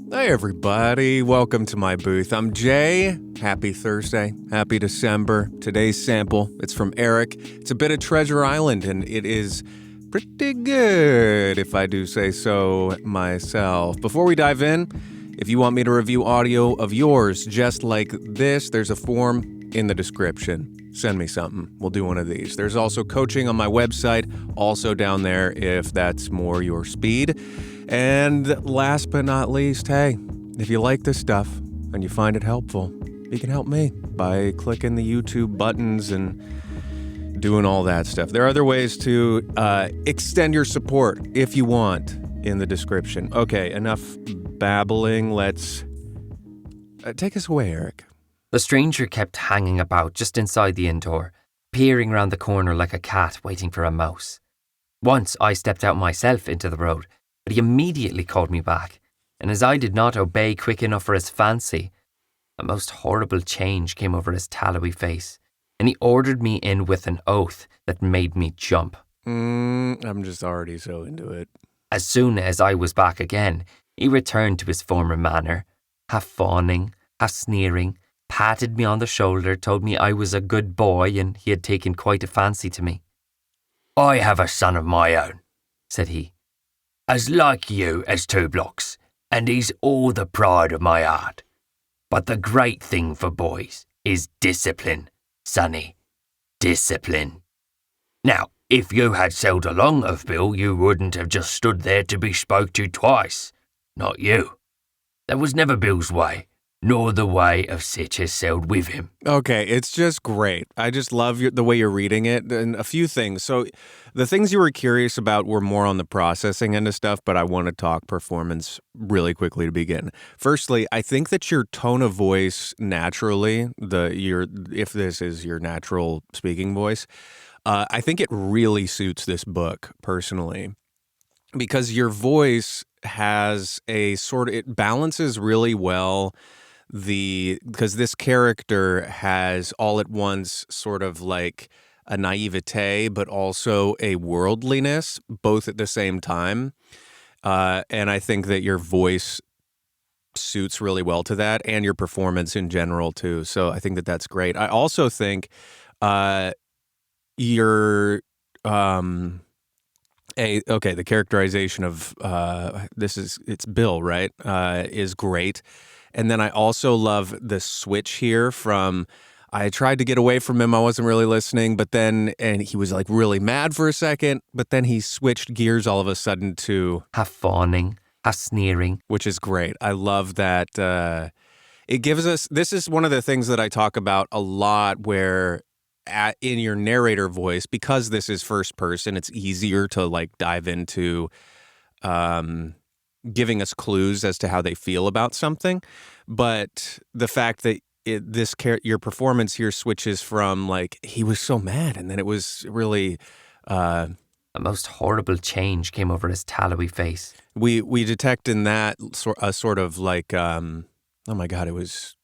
Hey everybody, welcome to my booth. I'm Jay. Happy Thursday, happy December. Today's sample, it's from Eric. It's a bit of Treasure Island and it is pretty good, if I do say so myself. Before we dive in, if you want me to review audio of yours just like this, there's a form in the description. Send me something. We'll do one of these. There's also coaching on my website, also down there if that's more your speed. And last but not least, hey, if you like this stuff and you find it helpful, you can help me by clicking the YouTube buttons and doing all that stuff. There are other ways to extend your support if you want in the description. Okay, enough babbling. Let's take us away, Eric. The stranger kept hanging about just inside the inn door, peering round the corner like a cat waiting for a mouse. Once I stepped out myself into the road, but he immediately called me back, and as I did not obey quick enough for his fancy, a most horrible change came over his tallowy face, and he ordered me in with an oath that made me jump. I'm just already so into it. As soon as I was back again, he returned to his former manner, half fawning, half sneering, patted me on the shoulder, told me I was a good boy and he had taken quite a fancy to me. "I have a son of my own," said he, "as like you as 2 blocks, and he's all the pride of my heart. But the great thing for boys is discipline, sonny, discipline. Now, if you had sailed along of Bill, you wouldn't have just stood there to be spoke to twice. Not you. That was never Bill's way, nor the way of sich as sailed with him." Okay, it's just great. I just love the way you're reading it. And a few things. So the things you were curious about were more on the processing end of stuff, but I want to talk performance really quickly to begin. Firstly, I think that your tone of voice naturally, if this is your natural speaking voice, I think it really suits this book personally. Because your voice has it balances really well because this character has all at once sort of like a naivete, but also a worldliness, both at the same time. And I think that your voice suits really well to that, and your performance in general too. So I think that that's great. I also think the characterization of it's Bill, right? Is great. And then I also love the switch here from, I tried to get away from him, I wasn't really listening, and he was like really mad for a second, but then he switched gears all of a sudden to Half fawning, half sneering. Which is great. I love that. It gives us, this is one of the things that I talk about a lot where in your narrator voice, because this is first person, it's easier to like dive into giving us clues as to how they feel about something. But the fact that your performance here switches from like, he was so mad, and then it was really a most horrible change came over his tallowy face. We detect in that a sort of like, oh my God, it was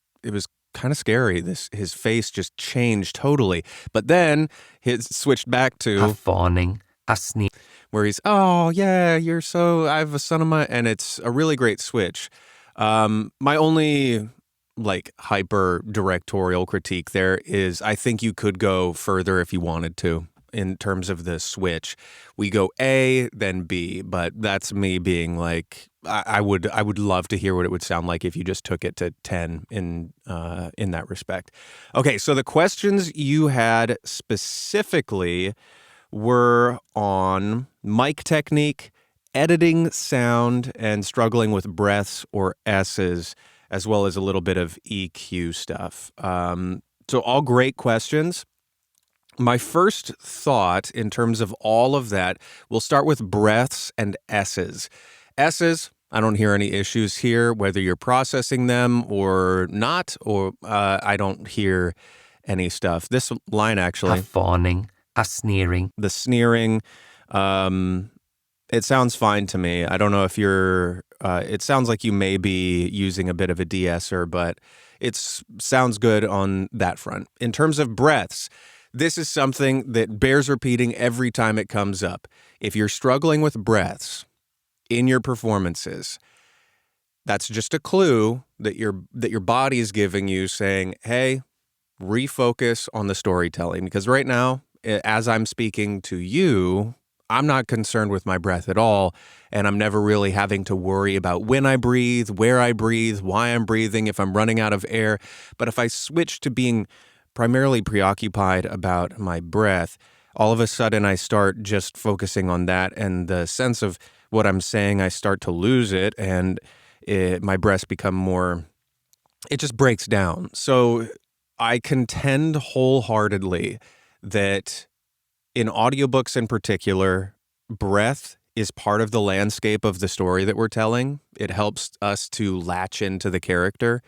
kind of scary. His face just changed totally. But then it swithed back to half fawning, half sneering, where he's, oh yeah, I have a son of mine, and it's a really great switch. My only like hyper directorial critique there is, I think you could go further if you wanted to in terms of the switch. We go A, then B, but that's me being like, I would love to hear what it would sound like if you just took it to 10 in that respect. Okay, so the questions you had specifically were on mic technique, editing sound, and struggling with breaths or S's, as well as a little bit of EQ stuff. So all great questions. My first thought in terms of all of that, we'll start with breaths and S's. S's, I don't hear any issues here, whether you're processing them or not, or I don't hear any stuff. This line actually. half fawning, half sneering. The sneering, it sounds fine to me. I don't know if it sounds like you may be using a bit of a de-esser, but it sounds good on that front. In terms of breaths, this is something that bears repeating every time it comes up. If you're struggling with breaths in your performances, That's just a clue that your body is giving you, saying, hey, refocus on the storytelling. Because right now, as I'm speaking to you, I'm not concerned with my breath at all. And I'm never really having to worry about when I breathe, where I breathe, why I'm breathing, if I'm running out of air. But if I switch to being primarily preoccupied about my breath, all of a sudden I start just focusing on that, and the sense of what I'm saying, I start to lose it, and my breaths become more, it just breaks down. So I contend wholeheartedly that in audiobooks in particular, breath is part of the landscape of the story that we're telling. It helps us to latch into the character,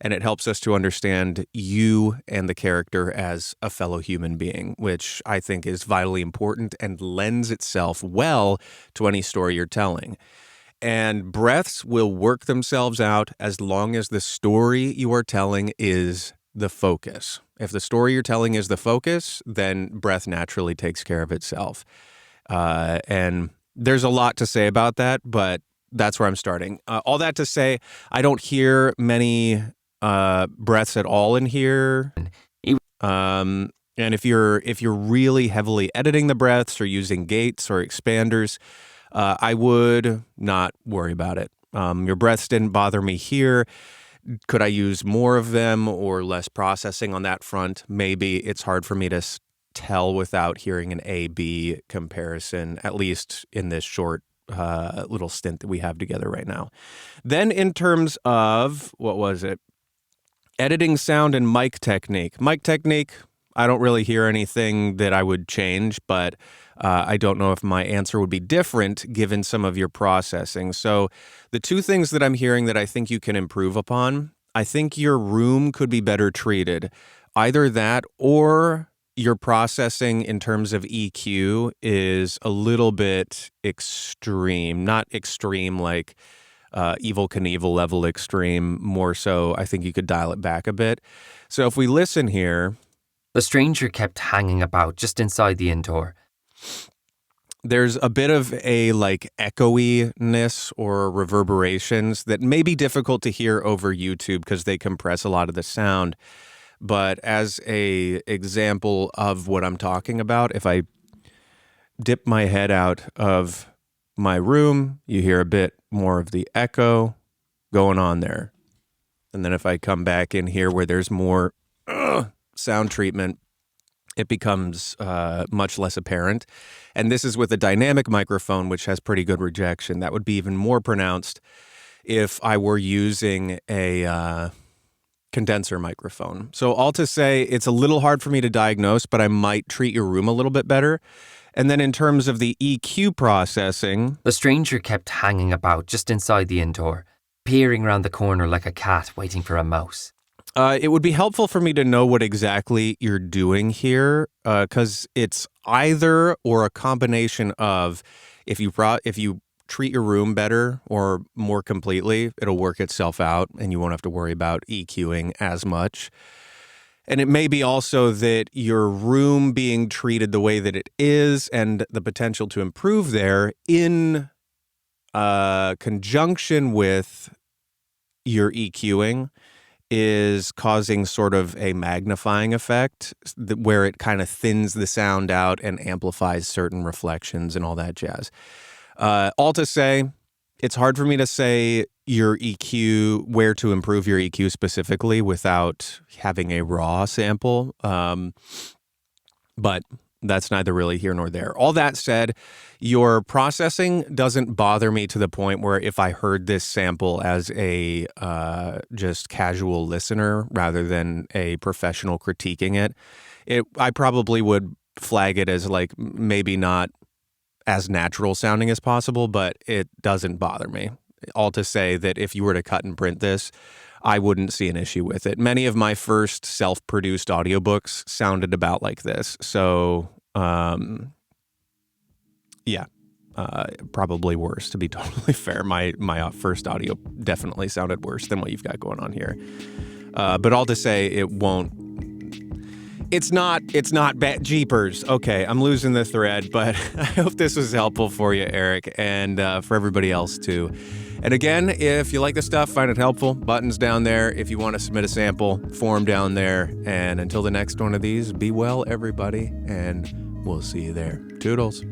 and it helps us to understand you and the character as a fellow human being, which I think is vitally important and lends itself well to any story you're telling. And breaths will work themselves out as long as the story you are telling is the focus. If the story you're telling is the focus, then breath naturally takes care of itself. And there's a lot to say about that, but that's where I'm starting. All that to say, I don't hear many breaths at all in here. And if you're really heavily editing the breaths or using gates or expanders, I would not worry about it. Your breaths didn't bother me here. Could I use more of them or less processing on that front? Maybe. It's hard for me to tell without hearing an A-B comparison, at least in this short little stint that we have together right now. Then in terms of, what was it? Editing sound and mic technique. Mic technique, I don't really hear anything that I would change, but I don't know if my answer would be different given some of your processing. So the two things that I'm hearing that I think you can improve upon, I think your room could be better treated. Either that or your processing in terms of EQ is a little bit extreme. Not extreme like Evel Knievel level extreme, more so I think you could dial it back a bit. So if we listen here... The stranger kept hanging about just inside the inn door. There's a bit of a like echoiness or reverberations that may be difficult to hear over YouTube because they compress a lot of the sound. But as a example of what I'm talking about, if I dip my head out of my room, you hear a bit more of the echo going on there. And then if I come back in here where there's more sound treatment, it becomes much less apparent. And this is with a dynamic microphone, which has pretty good rejection. That would be even more pronounced if I were using a condenser microphone. So all to say, it's a little hard for me to diagnose, but I might treat your room a little bit better. And then in terms of the EQ processing... The stranger kept hanging about just inside the inn door, peering around the corner like a cat waiting for a mouse. It would be helpful for me to know what exactly you're doing here, because it's either or a combination of if you treat your room better or more completely, it'll work itself out and you won't have to worry about EQing as much. And it may be also that your room being treated the way that it is and the potential to improve there in conjunction with your EQing is causing sort of a magnifying effect where it kind of thins the sound out and amplifies certain reflections and all that jazz. All to say, it's hard for me to say your EQ, where to improve your EQ specifically without having a raw sample. But that's neither really here nor there. All that said, your processing doesn't bother me to the point where if I heard this sample as a just casual listener rather than a professional critiquing it, I probably would flag it as like maybe not as natural sounding as possible, but it doesn't bother me. All to say that if you were to cut and print this, I wouldn't see an issue with it. Many of my first self-produced audiobooks sounded about like this. So, probably worse, to be totally fair. My first audio definitely sounded worse than what you've got going on here. But all to say, it's not bad. Jeepers. Okay, I'm losing the thread, but I hope this was helpful for you, Eric, and for everybody else too. And again, if you like this stuff, find it helpful, buttons down there. If you want to submit a sample, form down there. And until the next one of these, be well, everybody, and we'll see you there. Toodles.